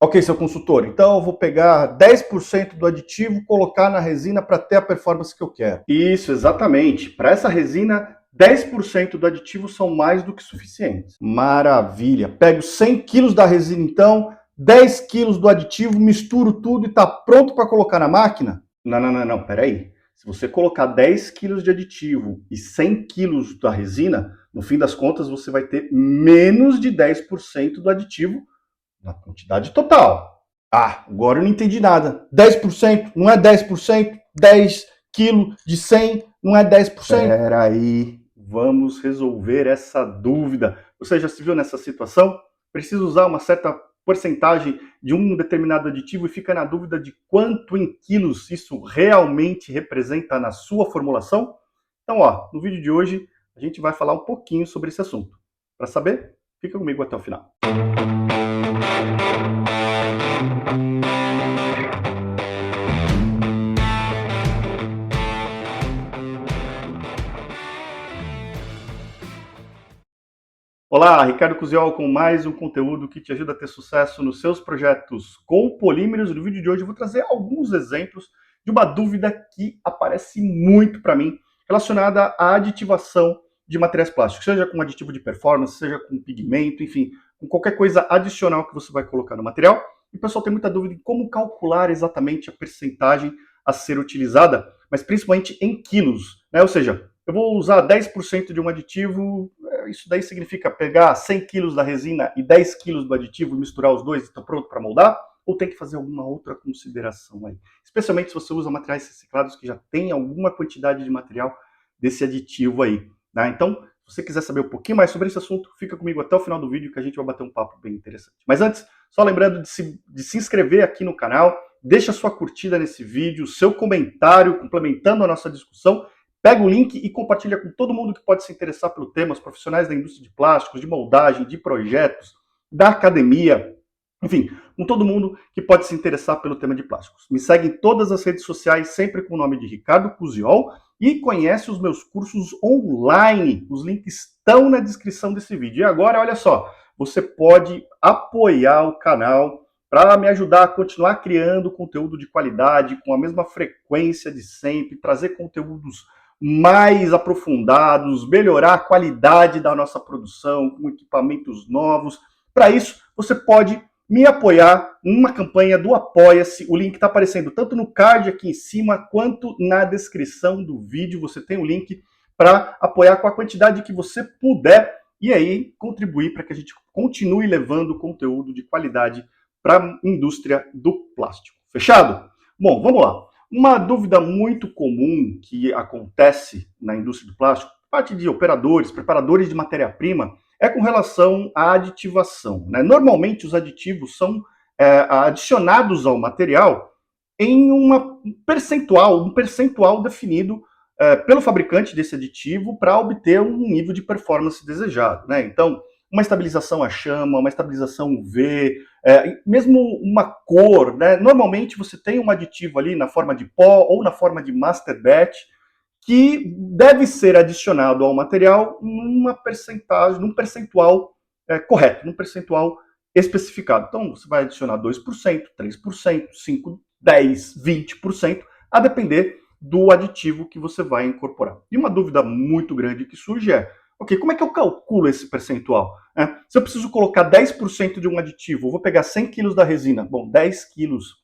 Ok, seu consultor, então eu vou pegar 10% do aditivo, colocar na resina para ter a performance que eu quero. Isso, exatamente. Para essa resina, 10% do aditivo são mais do que suficientes. Maravilha. Pego 100 quilos da resina, então, 10 quilos do aditivo, misturo tudo e está pronto para colocar na máquina? Não, peraí. Se você colocar 10 quilos de aditivo e 100 quilos da resina, no fim das contas você vai ter menos de 10% do aditivo na quantidade total. Ah, agora eu não entendi nada. 10% não é 10%, 10 quilos de 100 não é 10%. Peraí, vamos resolver essa dúvida. Você já se viu nessa situação? Precisa usar uma certa porcentagem de um determinado aditivo e fica na dúvida de quanto em quilos isso realmente representa na sua formulação? Então, no vídeo de hoje a gente vai falar um pouquinho sobre esse assunto. Para saber, fica comigo até o final. Olá, Ricardo Cusiol com mais um conteúdo que te ajuda a ter sucesso nos seus projetos com polímeros. No vídeo de hoje eu vou trazer alguns exemplos de uma dúvida que aparece muito para mim relacionada à aditivação de materiais plásticos, seja com aditivo de performance, seja com pigmento, enfim, com qualquer coisa adicional que você vai colocar no material. E o pessoal tem muita dúvida em como calcular exatamente a percentagem a ser utilizada, mas principalmente em quilos, né? Ou seja, eu vou usar 10% de um aditivo, isso daí significa pegar 100 quilos da resina e 10 quilos do aditivo e misturar os dois e está pronto para moldar? Ou tem que fazer alguma outra consideração aí? Especialmente se você usa materiais reciclados que já tem alguma quantidade de material desse aditivo aí. Né? Então, se você quiser saber um pouquinho mais sobre esse assunto, fica comigo até o final do vídeo que a gente vai bater um papo bem interessante. Mas antes, só lembrando de se inscrever aqui no canal, deixa sua curtida nesse vídeo, seu comentário complementando a nossa discussão. Pega o link e compartilha com todo mundo que pode se interessar pelo tema, os profissionais da indústria de plásticos, de moldagem, de projetos, da academia, enfim, com todo mundo que pode se interessar pelo tema de plásticos. Me segue em todas as redes sociais, sempre com o nome de Ricardo Cusiol, e conhece os meus cursos online. Os links estão na descrição desse vídeo. E agora, olha só, você pode apoiar o canal para me ajudar a continuar criando conteúdo de qualidade, com a mesma frequência de sempre, trazer conteúdos mais aprofundados, melhorar a qualidade da nossa produção com equipamentos novos. Para isso, você pode me apoiar numa campanha do Apoia-se. O link está aparecendo tanto no card aqui em cima quanto na descrição do vídeo. Você tem o link para apoiar com a quantidade que você puder e aí contribuir para que a gente continue levando conteúdo de qualidade para a indústria do plástico. Fechado? Bom, vamos lá. Uma dúvida muito comum que acontece na indústria do plástico, parte de operadores, preparadores de matéria-prima, é com relação à aditivação. Né? Normalmente os aditivos são adicionados ao material em um percentual definido pelo fabricante desse aditivo para obter um nível de performance desejado. Né? Então, uma estabilização à chama, uma estabilização UV, mesmo uma cor, né? Normalmente você tem um aditivo ali na forma de pó ou na forma de master batch que deve ser adicionado ao material numa percentagem, num percentual correto, num percentual especificado. Então você vai adicionar 2%, 3%, 5%, 10%, 20%, a depender do aditivo que você vai incorporar. E uma dúvida muito grande que surge é, ok, como é que eu calculo esse percentual? Se eu preciso colocar 10% de um aditivo, eu vou pegar 100 quilos da resina. Bom, 10 quilos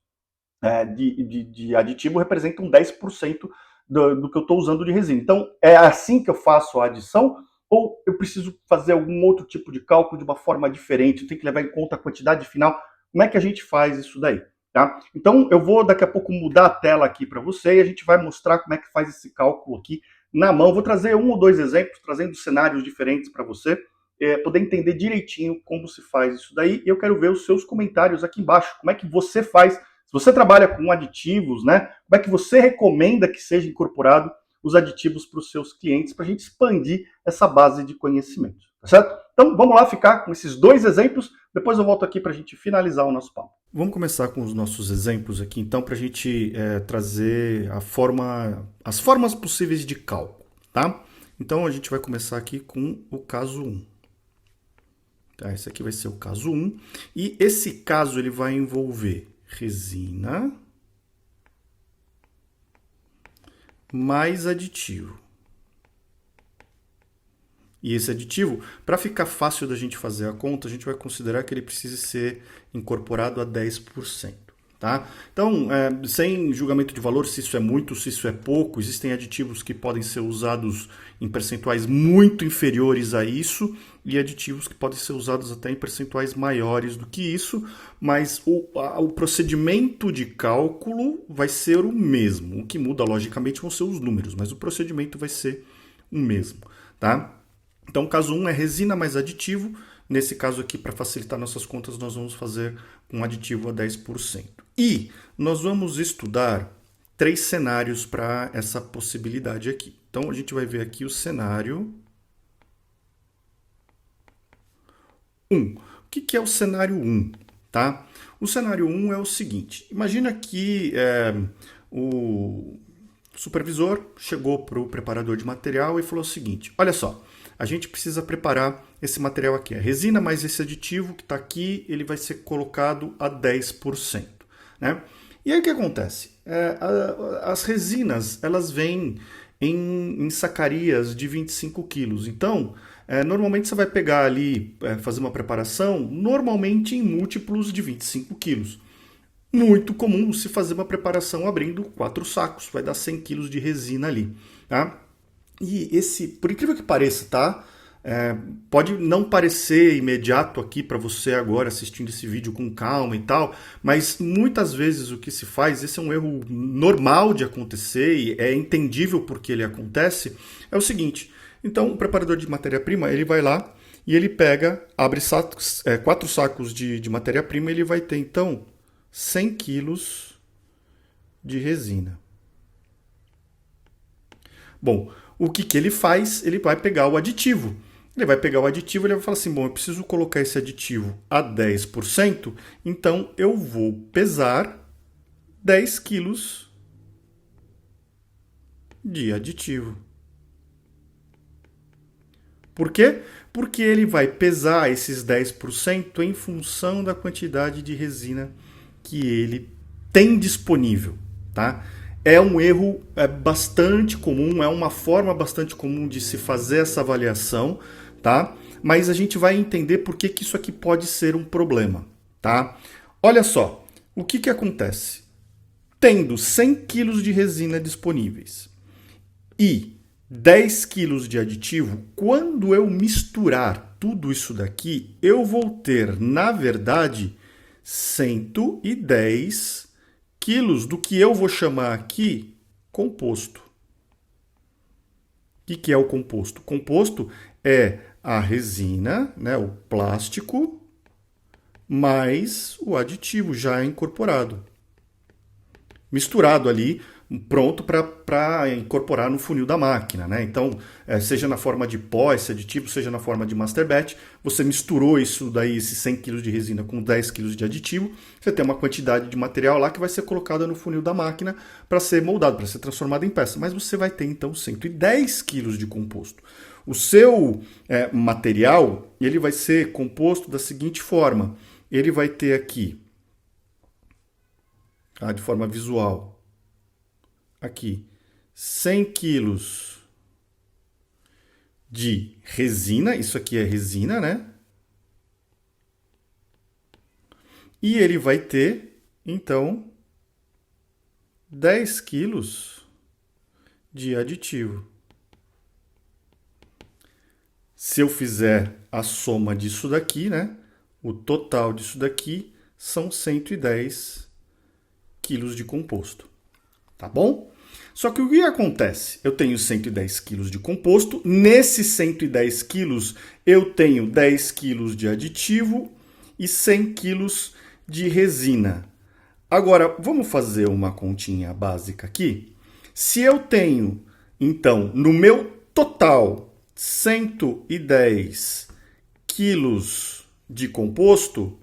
de aditivo representam 10% do que eu estou usando de resina. Então, é assim que eu faço a adição? Ou eu preciso fazer algum outro tipo de cálculo de uma forma diferente? Eu tenho que levar em conta a quantidade final? Como é que a gente faz isso daí? Tá? Então, eu vou daqui a pouco mudar a tela aqui para você e a gente vai mostrar como é que faz esse cálculo aqui na mão. Vou trazer um ou dois exemplos, trazendo cenários diferentes para você, poder entender direitinho como se faz isso daí. E eu quero ver os seus comentários aqui embaixo. Como é que você faz? Se você trabalha com aditivos, né? Como é que você recomenda que seja incorporado os aditivos para os seus clientes para a gente expandir essa base de conhecimento, tá certo? Então, vamos lá ficar com esses dois exemplos. Depois eu volto aqui para a gente finalizar o nosso papo. Vamos começar com os nossos exemplos aqui, então, para a gente trazer as formas possíveis de cálculo, tá? Então, a gente vai começar aqui com o caso 1. Tá, esse aqui vai ser o caso 1. E esse caso ele vai envolver resina mais aditivo. E esse aditivo, para ficar fácil da gente fazer a conta, a gente vai considerar que ele precise ser incorporado a 10%. Tá? Então, sem julgamento de valor, se isso é muito, se isso é pouco, existem aditivos que podem ser usados em percentuais muito inferiores a isso e aditivos que podem ser usados até em percentuais maiores do que isso, mas o procedimento de cálculo vai ser o mesmo. O que muda, logicamente, vão ser os números, mas o procedimento vai ser o mesmo. Tá? Então, caso 1 é resina mais aditivo. Nesse caso aqui, para facilitar nossas contas, nós vamos fazer um aditivo a 10%. E nós vamos estudar 3 cenários para essa possibilidade aqui. Então, a gente vai ver aqui o cenário 1. O que é o cenário 1? Tá? O cenário 1 é o seguinte. Imagina que o supervisor chegou para o preparador de material e falou o seguinte: olha só, a gente precisa preparar esse material aqui. A resina mais esse aditivo que está aqui, ele vai ser colocado a 10%. Né? E aí o que acontece? As resinas, elas vêm em sacarias de 25 quilos. Então, normalmente você vai pegar ali, fazer uma preparação, normalmente em múltiplos de 25 quilos. Muito comum se fazer uma preparação abrindo 4 sacos, vai dar 100 quilos de resina ali. Tá? E esse, por incrível que pareça, tá? Pode não parecer imediato aqui para você agora assistindo esse vídeo com calma e tal, mas muitas vezes o que se faz, esse é um erro normal de acontecer e é entendível porque ele acontece, é o seguinte: então o preparador de matéria-prima, ele vai lá e ele pega, abre 4 sacos de matéria-prima, ele vai ter então 100 quilos de resina. Bom, o que ele faz? Ele vai pegar o aditivo. Ele vai pegar o aditivo e ele vai falar assim: bom, eu preciso colocar esse aditivo a 10%, então eu vou pesar 10 quilos de aditivo. Por quê? Porque ele vai pesar esses 10% em função da quantidade de resina que ele tem disponível, tá? É um erro bastante comum, é uma forma bastante comum de se fazer essa avaliação, tá? Mas a gente vai entender por que isso aqui pode ser um problema, tá? Olha só, o que acontece? Tendo 100 kg de resina disponíveis e 10 kg de aditivo, quando eu misturar tudo isso daqui, eu vou ter, na verdade, 110 quilos do que eu vou chamar aqui composto. O que é o composto? Composto é a resina, né, o plástico, mais o aditivo já incorporado. Misturado ali, pronto para incorporar no funil da máquina, né? Então, seja na forma de pó, esse aditivo, seja na forma de master batch, você misturou isso daí, esses 100 kg de resina com 10 kg de aditivo, você tem uma quantidade de material lá que vai ser colocada no funil da máquina para ser moldado, para ser transformado em peça. Mas você vai ter, então, 110 kg de composto. O seu material, ele vai ser composto da seguinte forma. Ele vai ter aqui, tá, de forma visual, aqui, 100 quilos de resina, isso aqui é resina, né? E ele vai ter, então, 10 quilos de aditivo. Se eu fizer a soma disso daqui, né? O total disso daqui são 110 quilos de composto. Tá bom? Só que o que acontece? Eu tenho 110 quilos de composto, nesses 110 quilos eu tenho 10 quilos de aditivo e 100 quilos de resina. Agora, vamos fazer uma continha básica aqui? Se eu tenho, então, no meu total, 110 quilos de composto,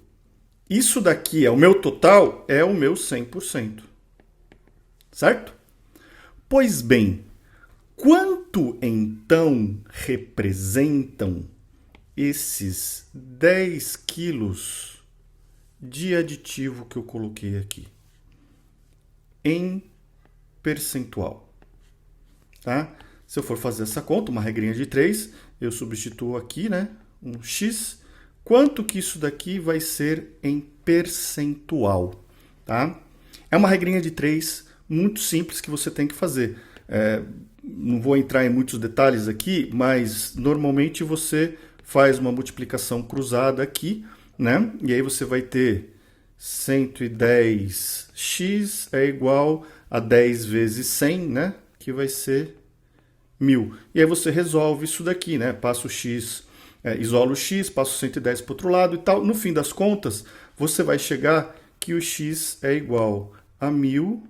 isso daqui é o meu total, é o meu 100%. Certo? Pois bem, quanto então representam esses 10 quilos de aditivo que eu coloquei aqui em percentual, tá? Se eu for fazer essa conta, uma regrinha de 3, eu substituo aqui, né, um x. Quanto que isso daqui vai ser em percentual, tá? É uma regrinha de 3 muito simples que você tem que fazer. Não vou entrar em muitos detalhes aqui, mas normalmente você faz uma multiplicação cruzada aqui, né? E aí você vai ter 110x é igual a 10 vezes 100, né? Que vai ser 1000. E aí você resolve isso daqui, né? Passa o x, isola o x, passa o 110 para o outro lado e tal. No fim das contas, você vai chegar que o x é igual a 1000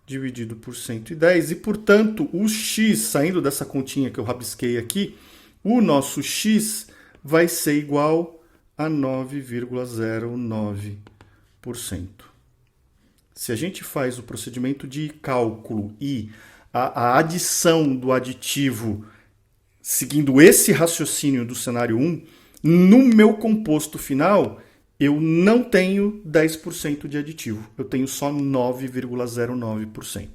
dividido por 110. E, portanto, o x, saindo dessa continha que eu rabisquei aqui, o nosso x vai ser igual a 9,09%. Se a gente faz o procedimento de cálculo e a adição do aditivo seguindo esse raciocínio do cenário 1, no meu composto final, eu não tenho 10% de aditivo, eu tenho só 9,09%.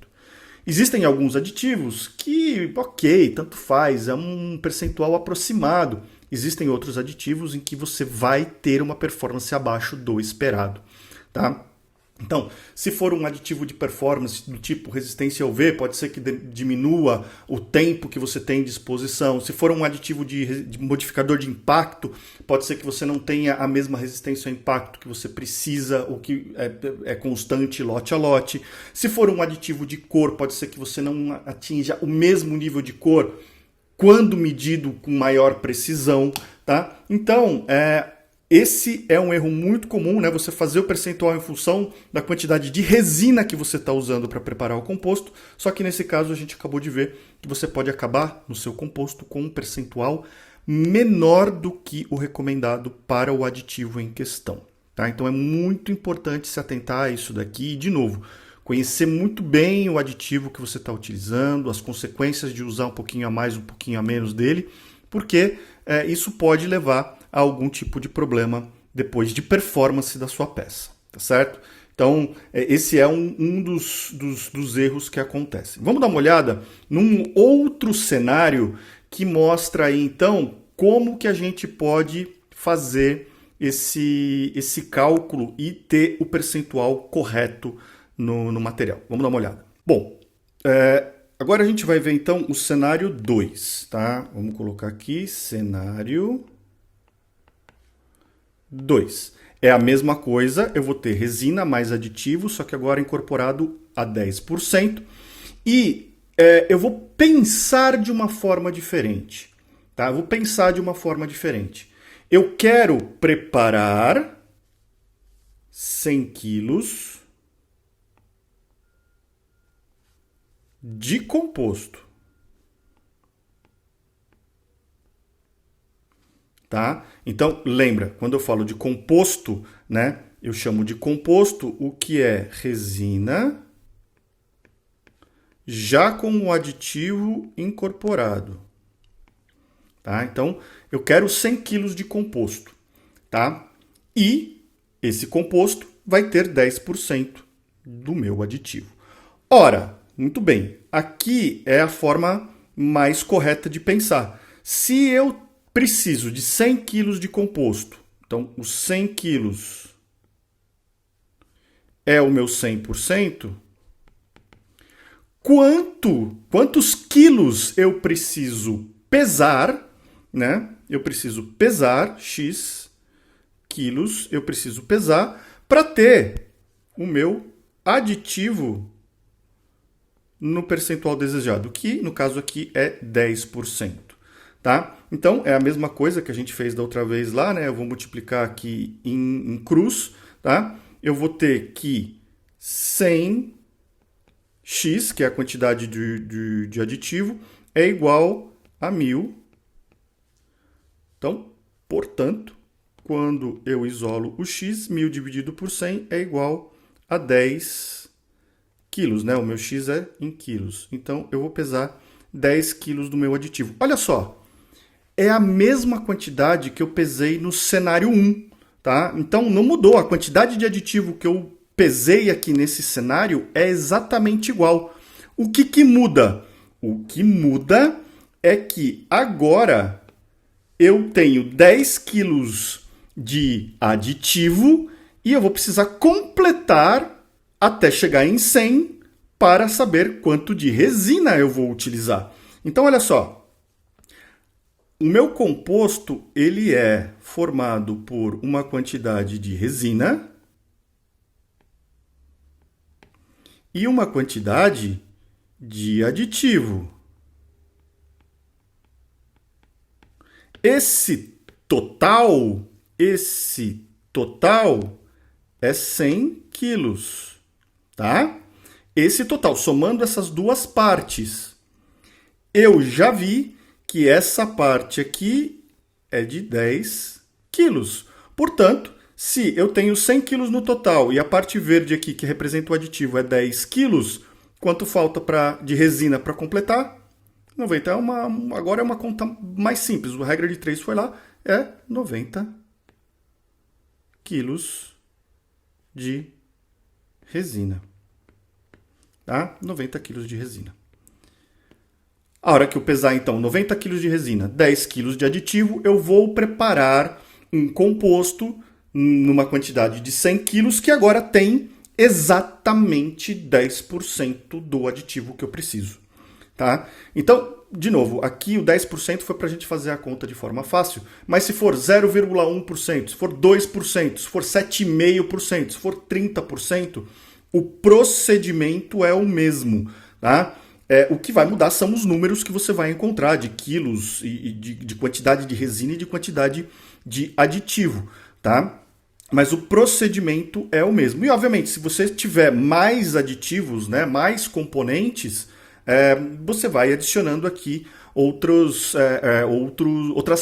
Existem alguns aditivos que, ok, tanto faz, é um percentual aproximado. Existem outros aditivos em que você vai ter uma performance abaixo do esperado, tá? Então, se for um aditivo de performance do tipo resistência UV, pode ser que diminua o tempo que você tem de exposição. Se for um aditivo de modificador de impacto, pode ser que você não tenha a mesma resistência ao impacto que você precisa, o que é constante lote a lote. Se for um aditivo de cor, pode ser que você não atinja o mesmo nível de cor quando medido com maior precisão, tá? Então, esse é um erro muito comum, né? Você fazer o percentual em função da quantidade de resina que você está usando para preparar o composto. Só que nesse caso a gente acabou de ver que você pode acabar no seu composto com um percentual menor do que o recomendado para o aditivo em questão, tá? Então é muito importante se atentar a isso daqui. E, de novo, conhecer muito bem o aditivo que você está utilizando, as consequências de usar um pouquinho a mais, um pouquinho a menos dele, porque isso pode levar a algum tipo de problema depois de performance da sua peça, tá certo? Então, esse é um dos erros que acontecem. Vamos dar uma olhada num outro cenário que mostra aí, então, como que a gente pode fazer esse cálculo e ter o percentual correto no material. Vamos dar uma olhada. Bom, agora a gente vai ver, então, o cenário 2, tá? Vamos colocar aqui, cenário 2. É a mesma coisa, eu vou ter resina mais aditivo, só que agora incorporado a 10%. E eu vou pensar de uma forma diferente, tá? Eu vou pensar de uma forma diferente. Eu quero preparar 100 quilos de composto. Tá? Então, lembra, quando eu falo de composto, né, eu chamo de composto o que é resina já com o aditivo incorporado. Tá? Então, eu quero 100 kg de composto. Tá? E esse composto vai ter 10% do meu aditivo. Ora, muito bem, aqui é a forma mais correta de pensar. Se eu preciso de 100 kg de composto. Então, os 100 kg é o meu 100%. Quantos quilos eu preciso pesar, né? Eu preciso pesar X quilos, eu preciso pesar para ter o meu aditivo no percentual desejado, que no caso aqui é 10%. Tá? Então, é a mesma coisa que a gente fez da outra vez lá, né? Eu vou multiplicar aqui em cruz, tá? Eu vou ter que 100x, que é a quantidade de aditivo, é igual a 1000. Então, portanto, quando eu isolo o x, 1000 dividido por 100 é igual a 10 quilos, né? O meu x é em quilos. Então, eu vou pesar 10 quilos do meu aditivo. Olha só. é a mesma quantidade que eu pesei no cenário 1, tá? Então não mudou, a quantidade de aditivo que eu pesei aqui nesse cenário é exatamente igual. O que muda? O que muda é que agora eu tenho 10 quilos de aditivo e eu vou precisar completar até chegar em 100 para saber quanto de resina eu vou utilizar. Então, olha só. O meu composto ele é formado por uma quantidade de resina e uma quantidade de aditivo. Esse total é 100 quilos, tá? Esse total, somando essas duas partes, eu já vi que essa parte aqui é de 10 quilos. Portanto, se eu tenho 100 quilos no total e a parte verde aqui, que representa o aditivo, é 10 quilos, quanto falta de resina para completar? 90. Agora é uma conta mais simples. A regra de 3 foi lá, é 90 quilos de resina. Tá? 90 quilos de resina. A hora que eu pesar, então, 90 kg de resina, 10 kg de aditivo, eu vou preparar um composto numa quantidade de 100 kg, que agora tem exatamente 10% do aditivo que eu preciso. Tá? Então, de novo, aqui o 10% foi para a gente fazer a conta de forma fácil, mas se for 0,1%, se for 2%, se for 7,5%, se for 30%, o procedimento é o mesmo. Tá? O que vai mudar são os números que você vai encontrar de quilos e de quantidade de resina e de quantidade de aditivo, tá? Mas o procedimento é o mesmo. E, obviamente, se você tiver mais aditivos, né, mais componentes, você vai adicionando aqui outras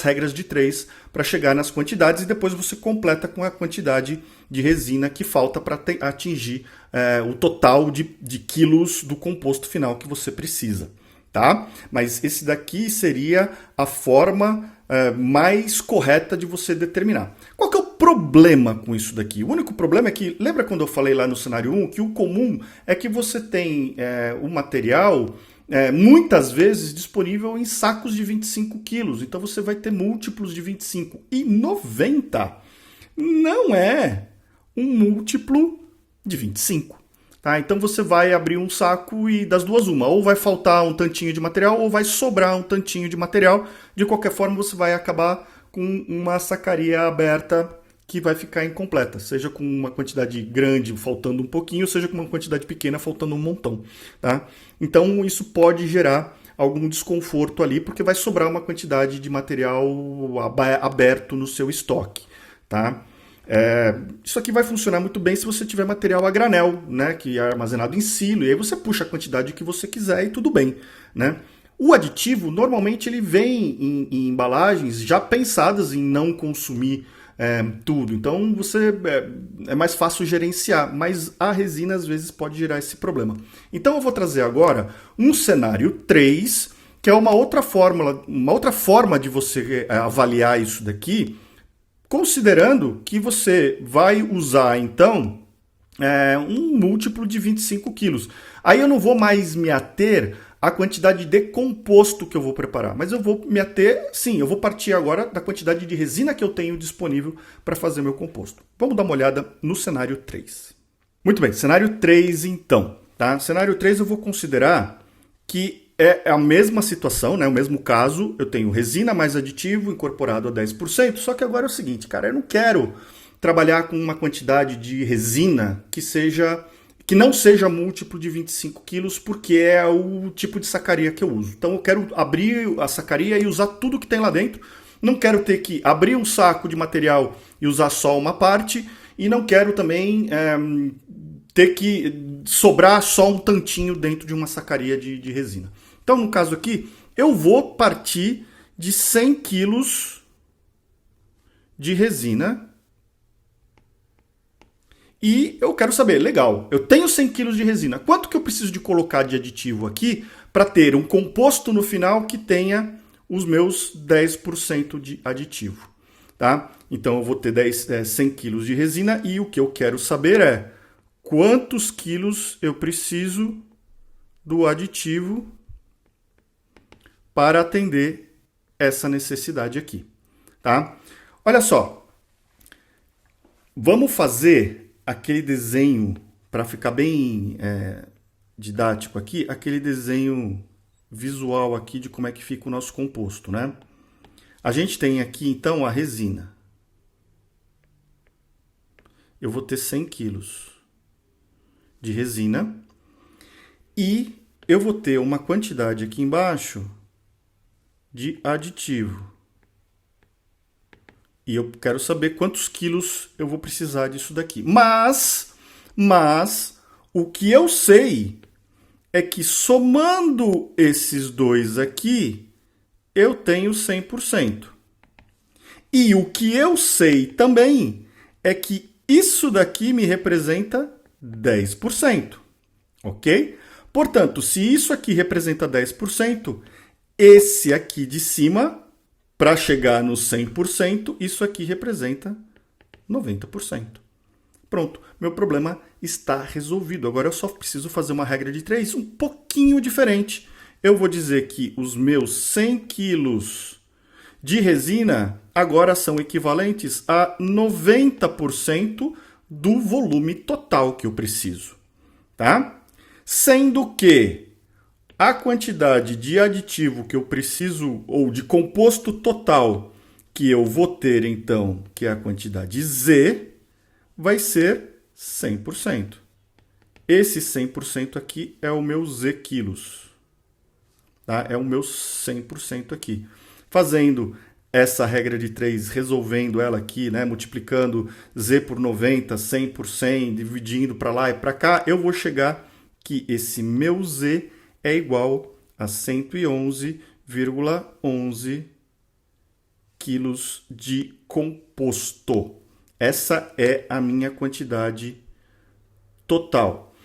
regras de 3 para chegar nas quantidades e depois você completa com a quantidade de resina que falta para atingir o total de quilos do composto final que você precisa. Tá? Mas esse daqui seria a forma mais correta de você determinar. Qual que é o problema com isso daqui? O único problema é que, lembra quando eu falei lá no cenário 1, que o comum é que você tem o material muitas vezes disponível em sacos de 25 quilos. Então você vai ter múltiplos de 25. E 90 não é um múltiplo de 25. Tá? Então você vai abrir um saco e das duas uma. Ou vai faltar um tantinho de material ou vai sobrar um tantinho de material. De qualquer forma você vai acabar com uma sacaria aberta que vai ficar incompleta, seja com uma quantidade grande faltando um pouquinho, seja com uma quantidade pequena faltando um montão. Tá? Então isso pode gerar algum desconforto ali, porque vai sobrar uma quantidade de material aberto no seu estoque. Tá? Isso aqui vai funcionar muito bem se você tiver material a granel, né, que é armazenado em silo, e aí você puxa a quantidade que você quiser e tudo bem. Né? O aditivo, normalmente, ele vem em embalagens já pensadas em não consumir tudo. Então é mais fácil gerenciar, mas a resina às vezes pode gerar esse problema. Então eu vou trazer agora um cenário 3, que é uma outra forma de você avaliar isso daqui, considerando que você vai usar então um múltiplo de 25 quilos. Aí eu não vou mais me ater a quantidade de composto que eu vou preparar. Mas eu vou me ater, sim, eu vou partir agora da quantidade de resina que eu tenho disponível para fazer meu composto. Vamos dar uma olhada no cenário 3. Muito bem, cenário 3 então. Tá? Cenário 3 eu vou considerar que é a mesma situação, né? O mesmo caso, eu tenho resina mais aditivo incorporado a 10%, só que agora é o seguinte, cara, eu não quero trabalhar com uma quantidade de resina que não seja múltiplo de 25 quilos, porque é o tipo de sacaria que eu uso. Então eu quero abrir a sacaria e usar tudo que tem lá dentro. Não quero ter que abrir um saco de material e usar só uma parte. E não quero também ter que sobrar só um tantinho dentro de uma sacaria de resina. Então, no caso aqui, eu vou partir de 100 quilos de resina. E eu quero saber, legal, eu tenho 100 kg de resina, quanto que eu preciso de colocar de aditivo aqui para ter um composto no final que tenha os meus 10% de aditivo. Tá? Então eu vou ter 100 kg de resina e o que eu quero saber é quantos quilos eu preciso do aditivo para atender essa necessidade aqui. Tá? Olha só, vamos fazer aquele desenho para ficar bem didático aqui, aquele desenho visual aqui de como é que fica o nosso composto, né? A gente tem aqui, então, a resina. Eu vou ter 100 quilos de resina e eu vou ter uma quantidade aqui embaixo de aditivo. E eu quero saber quantos quilos eu vou precisar disso daqui. Mas o que eu sei é que somando esses dois aqui, eu tenho 100%. E o que eu sei também é que isso daqui me representa 10%. Ok? Portanto, se isso aqui representa 10%, esse aqui de cima, para chegar no 100%, isso aqui representa 90%. Pronto, meu problema está resolvido. Agora eu só preciso fazer uma regra de 3 um pouquinho diferente. Eu vou dizer que os meus 100 quilos de resina agora são equivalentes a 90% do volume total que eu preciso. Tá? Sendo que a quantidade de aditivo que eu preciso, ou de composto total que eu vou ter, então, que é a quantidade Z, vai ser 100%. Esse 100% aqui é o meu Z quilos. Tá? É o meu 100% aqui. Fazendo essa regra de 3, resolvendo ela aqui, né? Multiplicando Z por 90, 100 por 100, dividindo para lá e para cá, eu vou chegar que esse meu Z é igual a 111,11 quilos de composto. Essa é a minha quantidade total.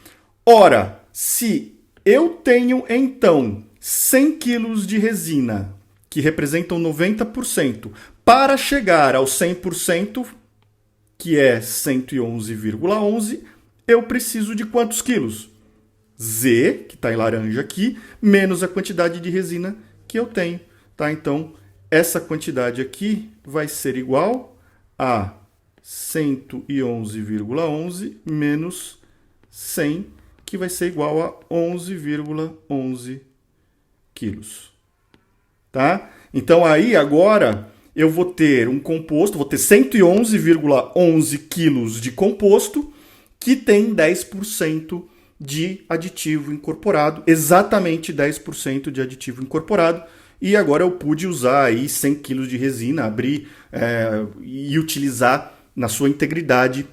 Ora, se eu tenho, então, 100 quilos de resina, que representam 90%, para chegar ao 100%, que é 111,11, eu preciso de quantos quilos? Z, que está em laranja aqui, menos a quantidade de resina que eu tenho. Tá? Então, essa quantidade aqui vai ser igual a 111,11 menos 100, que vai ser igual a 11,11 quilos. Tá? Então, aí agora eu vou ter um composto, vou ter 111,11 quilos de composto que tem 10% de aditivo incorporado, exatamente 10% de aditivo incorporado. E agora eu pude usar aí 100 kg de resina, abrir e utilizar na sua integridade,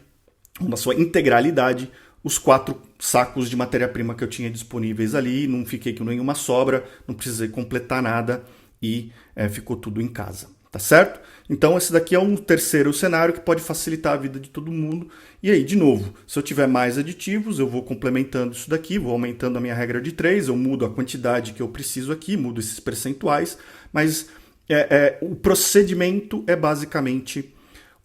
na sua integralidade, os 4 sacos de matéria-prima que eu tinha disponíveis ali. Não fiquei com nenhuma sobra, não precisei completar nada e ficou tudo em casa. Tá certo? Então esse daqui é um terceiro cenário que pode facilitar a vida de todo mundo. E aí, de novo, se eu tiver mais aditivos, eu vou complementando isso daqui, vou aumentando a minha regra de 3, eu mudo a quantidade que eu preciso aqui, mudo esses percentuais, mas o procedimento é basicamente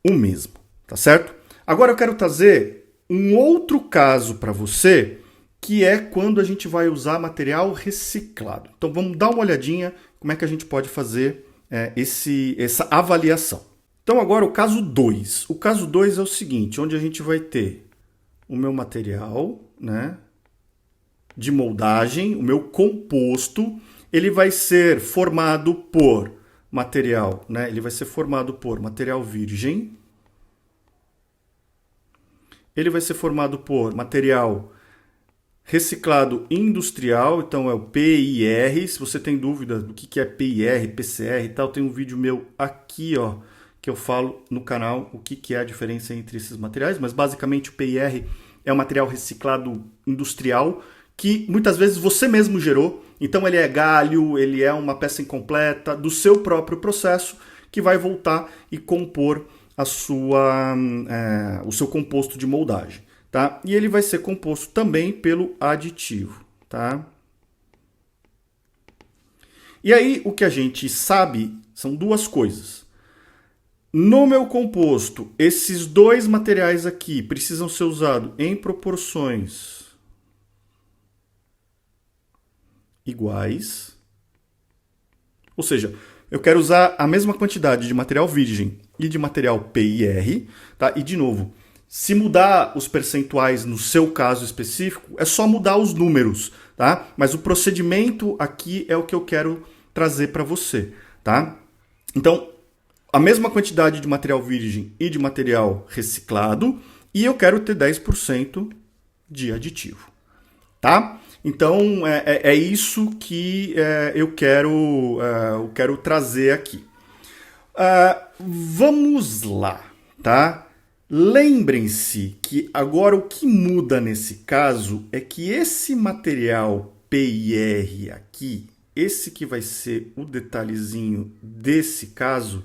o mesmo, tá certo? Agora eu quero trazer um outro caso para você, que é quando a gente vai usar material reciclado. Então vamos dar uma olhadinha como é que a gente pode fazer essa avaliação. Então agora o caso 2. O caso 2 é o seguinte, onde a gente vai ter o meu material, né, de moldagem, o meu composto, ele vai ser formado por material, né, ele vai ser formado por material virgem, ele vai ser formado por material reciclado industrial, então é o PIR. Se você tem dúvida do que é PIR, PCR e tal, tem um vídeo meu aqui, ó, que eu falo no canal o que é a diferença entre esses materiais, mas basicamente o PIR é um material reciclado industrial que muitas vezes você mesmo gerou, então ele é galho, ele é uma peça incompleta do seu próprio processo que vai voltar e compor o seu composto de moldagem. Tá? E ele vai ser composto também pelo aditivo. Tá? E aí o que a gente sabe são duas coisas. No meu composto, esses dois materiais aqui precisam ser usados em proporções iguais. Ou seja, eu quero usar a mesma quantidade de material virgem e de material PIR, tá? E de novo, se mudar os percentuais no seu caso específico, é só mudar os números, tá? Mas o procedimento aqui é o que eu quero trazer para você, tá? Então, a mesma quantidade de material virgem e de material reciclado, e eu quero ter 10% de aditivo, tá? Então, é isso que eu quero trazer aqui. Vamos lá, tá? Lembrem-se que agora o que muda nesse caso é que esse material PIR aqui, esse que vai ser o detalhezinho desse caso,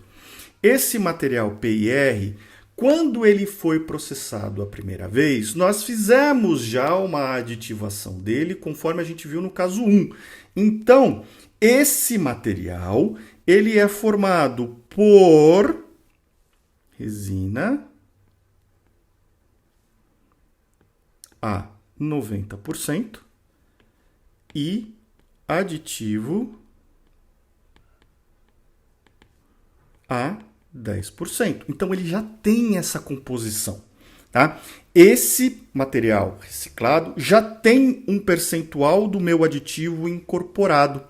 esse material PIR, quando ele foi processado a primeira vez, nós fizemos já uma aditivação dele, conforme a gente viu no caso 1. Então, esse material, ele é formado por resina a 90% e aditivo a 10%. Então ele já tem essa composição, tá? Esse material reciclado já tem um percentual do meu aditivo incorporado,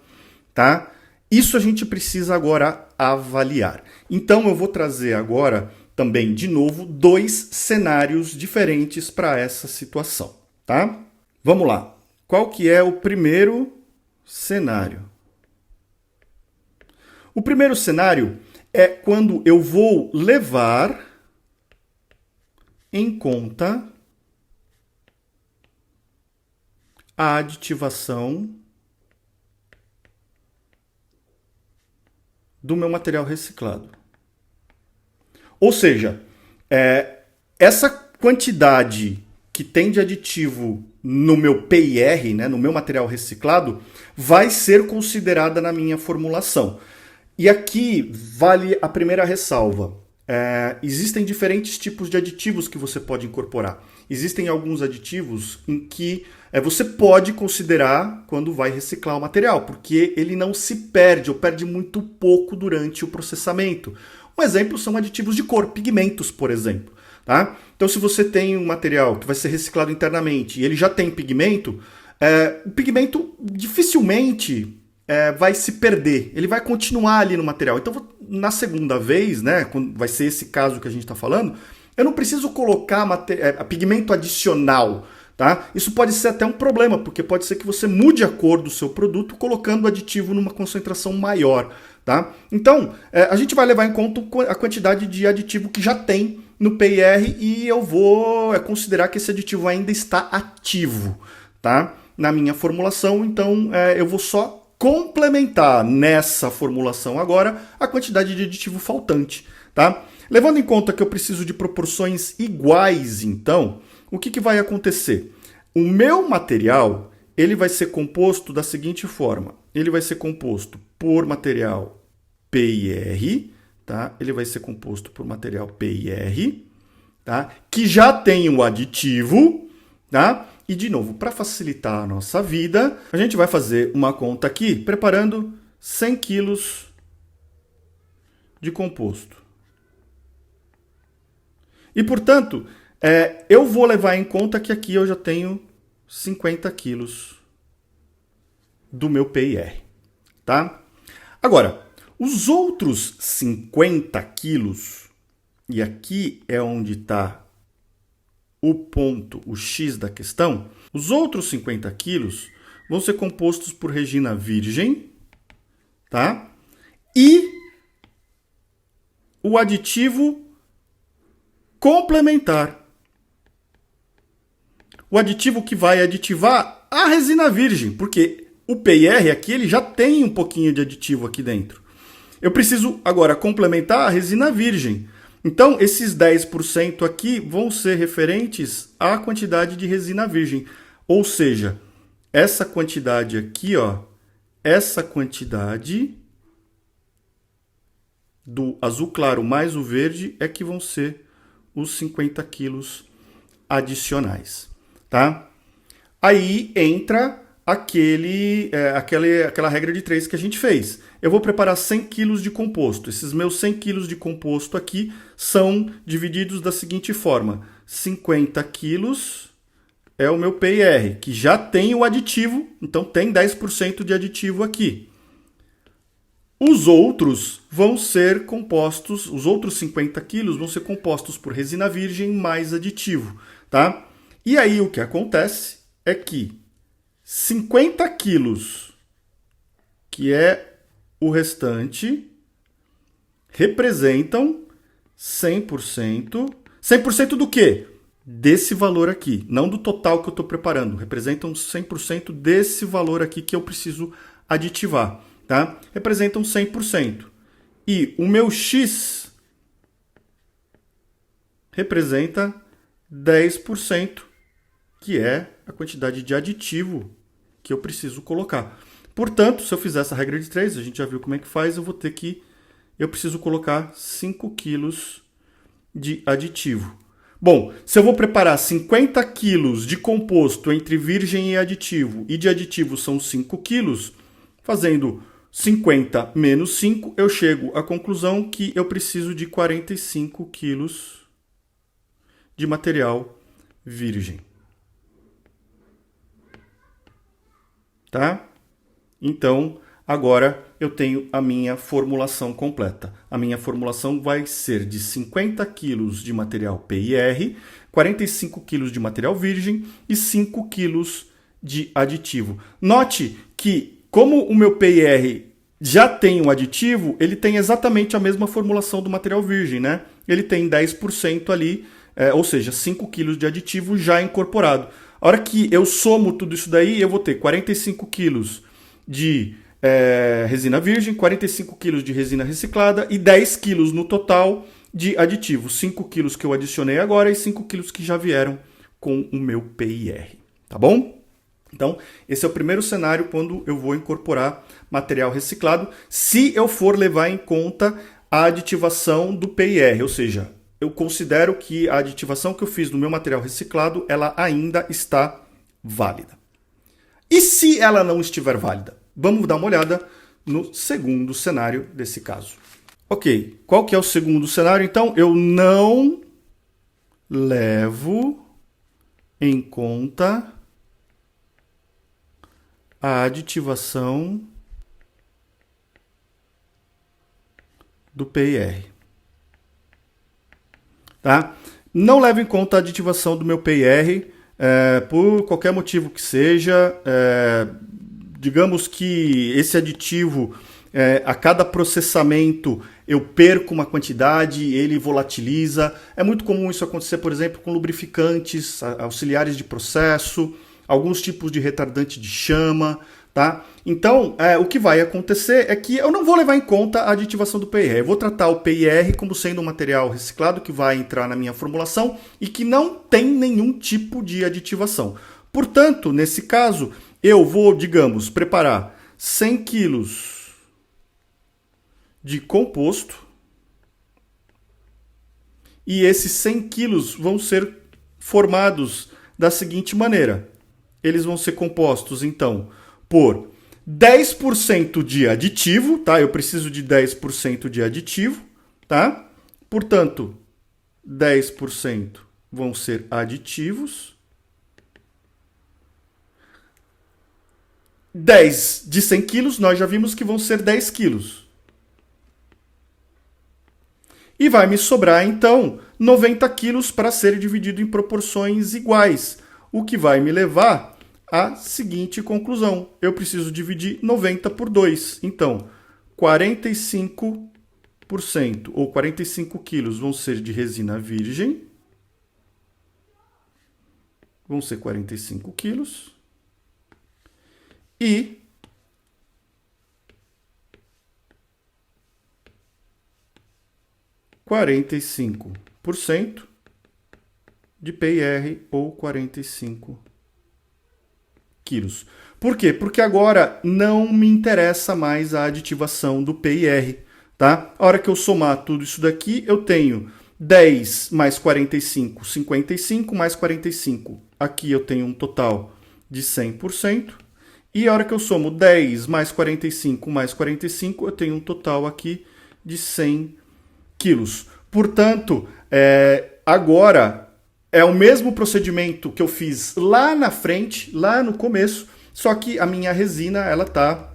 tá? Isso a gente precisa agora avaliar. Então eu vou trazer agora também, de novo, dois cenários diferentes para essa situação, tá? Vamos lá. Qual que é o primeiro cenário? O primeiro cenário é quando eu vou levar em conta a aditivação do meu material reciclado. Ou seja, essa quantidade que tem de aditivo no meu PIR, né, no meu material reciclado, vai ser considerada na minha formulação. E aqui vale a primeira ressalva. Existem diferentes tipos de aditivos que você pode incorporar. Existem alguns aditivos em que você pode considerar quando vai reciclar o material, porque ele não se perde ou perde muito pouco durante o processamento. Um exemplo são aditivos de cor, pigmentos, por exemplo. Tá? Então, se você tem um material que vai ser reciclado internamente e ele já tem pigmento, o pigmento dificilmente vai se perder, ele vai continuar ali no material. Então, na segunda vez, né, quando vai ser esse caso que a gente está falando, eu não preciso colocar pigmento adicional. Tá? Isso pode ser até um problema, porque pode ser que você mude a cor do seu produto colocando aditivo numa concentração maior. Tá? Então, a gente vai levar em conta a quantidade de aditivo que já tem no PIR e eu vou considerar que esse aditivo ainda está ativo, tá? Na minha formulação. Então, eu vou só complementar nessa formulação agora a quantidade de aditivo faltante. Tá? Levando em conta que eu preciso de proporções iguais, então, o que vai acontecer? O meu material ele vai ser composto da seguinte forma. Ele vai ser composto por material PIR, tá? Ele vai ser composto por material PIR, tá? Que já tem o aditivo, tá? E, de novo, para facilitar a nossa vida, a gente vai fazer uma conta aqui, preparando 100 kg de composto. E, portanto, eu vou levar em conta que aqui eu já tenho 50 kg do meu PIR, tá? Agora, os outros 50 quilos, e aqui é onde está o ponto, o X da questão, os outros 50 quilos vão ser compostos por resina virgem, tá? E o aditivo complementar. O aditivo que vai aditivar a resina virgem, porque o PIR aqui ele já tem um pouquinho de aditivo aqui dentro. Eu preciso agora complementar a resina virgem. Então, esses 10% aqui vão ser referentes à quantidade de resina virgem. Ou seja, essa quantidade aqui, ó, essa quantidade do azul claro mais o verde é que vão ser os 50 quilos adicionais, tá? Aí entra aquela regra de 3 que a gente fez. Eu vou preparar 100 quilos de composto. Esses meus 100 quilos de composto aqui são divididos da seguinte forma. 50 quilos é o meu PIR, que já tem o aditivo, então tem 10% de aditivo aqui. Os outros vão ser compostos, os outros 50 quilos vão ser compostos por resina virgem mais aditivo, tá? E aí o que acontece é que 50 quilos, que é o restante, representam 100%. 100% do quê? Desse valor aqui, não do total que eu estou preparando. Representam 100% desse valor aqui que eu preciso aditivar, tá? Representam 100%. E o meu X representa 10%, que é a quantidade de aditivo que eu preciso colocar. Portanto, se eu fizer essa regra de 3, a gente já viu como é que faz, eu preciso colocar 5 quilos de aditivo. Bom, se eu vou preparar 50 quilos de composto entre virgem e de aditivo são 5 quilos, fazendo 50 menos 5, eu chego à conclusão que eu preciso de 45 quilos de material virgem. Tá? Então, agora eu tenho a minha formulação completa. A minha formulação vai ser de 50 kg de material PIR, 45 kg de material virgem e 5 kg de aditivo. Note que, como o meu PIR já tem um aditivo, ele tem exatamente a mesma formulação do material virgem, né? Ele tem 10% ali, ou seja, 5 kg de aditivo já incorporado. A hora que eu somo tudo isso daí, eu vou ter 45 quilos de resina virgem, 45 quilos de resina reciclada e 10 quilos no total de aditivo. 5 quilos que eu adicionei agora e 5 quilos que já vieram com o meu PIR. Tá bom? Então, esse é o primeiro cenário quando eu vou incorporar material reciclado, se eu for levar em conta a aditivação do PIR, ou seja, eu considero que a aditivação que eu fiz no meu material reciclado, ela ainda está válida. E se ela não estiver válida? Vamos dar uma olhada no segundo cenário desse caso. Ok, qual que é o segundo cenário? Então, eu não levo em conta a aditivação do PIR. Tá? Não levo em conta a aditivação do meu PIR, por qualquer motivo que seja. Digamos que esse aditivo, a cada processamento, eu perco uma quantidade, ele volatiliza. É muito comum isso acontecer, por exemplo, com lubrificantes, auxiliares de processo, alguns tipos de retardante de chama. Tá? Então, o que vai acontecer é que eu não vou levar em conta a aditivação do PIR. Eu vou tratar o PIR como sendo um material reciclado que vai entrar na minha formulação e que não tem nenhum tipo de aditivação. Portanto, nesse caso, eu vou, digamos, preparar 100 quilos de composto e esses 100 quilos vão ser formados da seguinte maneira. Eles vão ser compostos, então, por 10% de aditivo, tá? Eu preciso de 10% de aditivo, tá? Portanto, 10% vão ser aditivos. 10 de 100 quilos, nós já vimos que vão ser 10 quilos. E vai me sobrar, então, 90 quilos para ser dividido em proporções iguais, o que vai me levar a seguinte conclusão. Eu preciso dividir 90 por 2. Então, 45% ou 45 quilos vão ser de resina virgem. Vão ser 45 quilos. E 45% de PIR ou 45 quilos quilos. Por quê? Porque agora não me interessa mais a aditivação do PIR, tá? A hora que eu somar tudo isso daqui, eu tenho 10 mais 45, 55 mais 45. Aqui eu tenho um total de 100%. E a hora que eu somo 10 mais 45 mais 45, eu tenho um total aqui de 100 quilos. Portanto, agora é o mesmo procedimento que eu fiz lá na frente, lá no começo, só que a minha resina ela está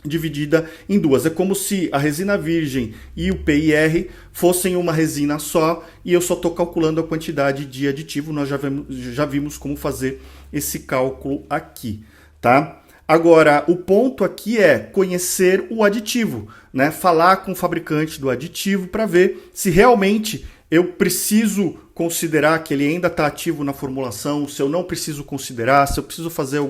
dividida em duas. É como se a resina virgem e o PIR fossem uma resina só e eu só estou calculando a quantidade de aditivo. Nós já vimos como fazer esse cálculo aqui, tá? Agora, o ponto aqui é conhecer o aditivo, né? Falar com o fabricante do aditivo para ver se realmente eu preciso considerar que ele ainda está ativo na formulação, se eu não preciso considerar, se eu preciso fazer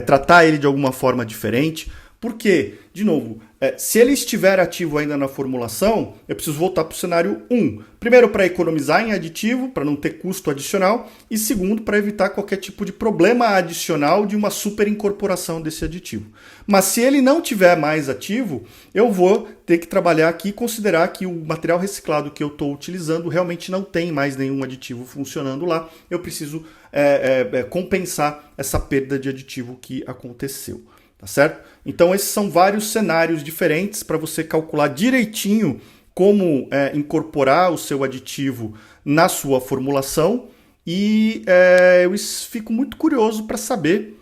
tratar ele de alguma forma diferente. Porque, de novo, se ele estiver ativo ainda na formulação, eu preciso voltar para o cenário 1. Primeiro, para economizar em aditivo, para não ter custo adicional. E segundo, para evitar qualquer tipo de problema adicional de uma super incorporação desse aditivo. Mas se ele não tiver mais ativo, eu vou ter que trabalhar aqui e considerar que o material reciclado que eu estou utilizando realmente não tem mais nenhum aditivo funcionando lá. Eu preciso compensar essa perda de aditivo que aconteceu. Tá certo? Então esses são vários cenários diferentes para você calcular direitinho como incorporar o seu aditivo na sua formulação e eu fico muito curioso para saber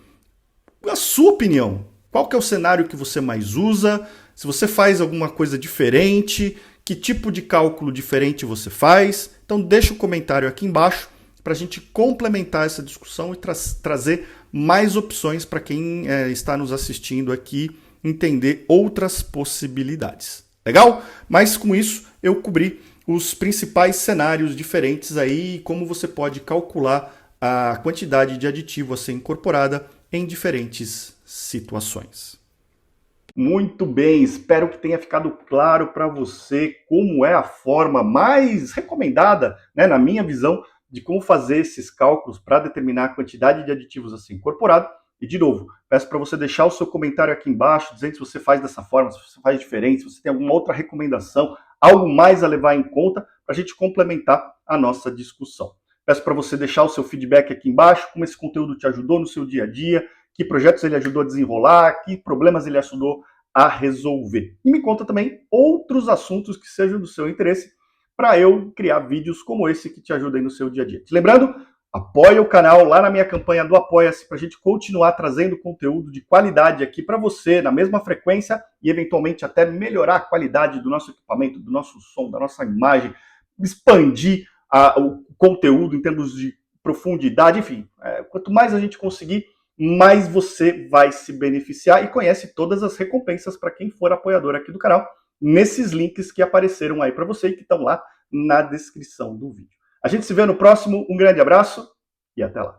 a sua opinião. Qual que é o cenário que você mais usa? Se você faz alguma coisa diferente, que tipo de cálculo diferente você faz? Então deixa o comentário aqui embaixo para a gente complementar essa discussão e trazer mais opções para quem está nos assistindo aqui entender outras possibilidades. Legal? Mas com isso eu cobri os principais cenários diferentes aí e como você pode calcular a quantidade de aditivo a ser incorporada em diferentes situações. Muito bem, espero que tenha ficado claro para você como é a forma mais recomendada, né, na minha visão, de como fazer esses cálculos para determinar a quantidade de aditivos a ser incorporado. E, de novo, peço para você deixar o seu comentário aqui embaixo, dizendo se você faz dessa forma, se você faz diferente, se você tem alguma outra recomendação, algo mais a levar em conta, para a gente complementar a nossa discussão. Peço para você deixar o seu feedback aqui embaixo, como esse conteúdo te ajudou no seu dia a dia, que projetos ele ajudou a desenrolar, que problemas ele ajudou a resolver. E me conta também outros assuntos que sejam do seu interesse, para eu criar vídeos como esse que te ajudem no seu dia a dia. Te lembrando, apoia o canal lá na minha campanha do Apoia-se para a gente continuar trazendo conteúdo de qualidade aqui para você, na mesma frequência e eventualmente até melhorar a qualidade do nosso equipamento, do nosso som, da nossa imagem, expandir o conteúdo em termos de profundidade, enfim. Quanto mais a gente conseguir, mais você vai se beneficiar e conhece todas as recompensas para quem for apoiador aqui do canal, nesses links que apareceram aí para você e que estão lá na descrição do vídeo. A gente se vê no próximo, um grande abraço e até lá.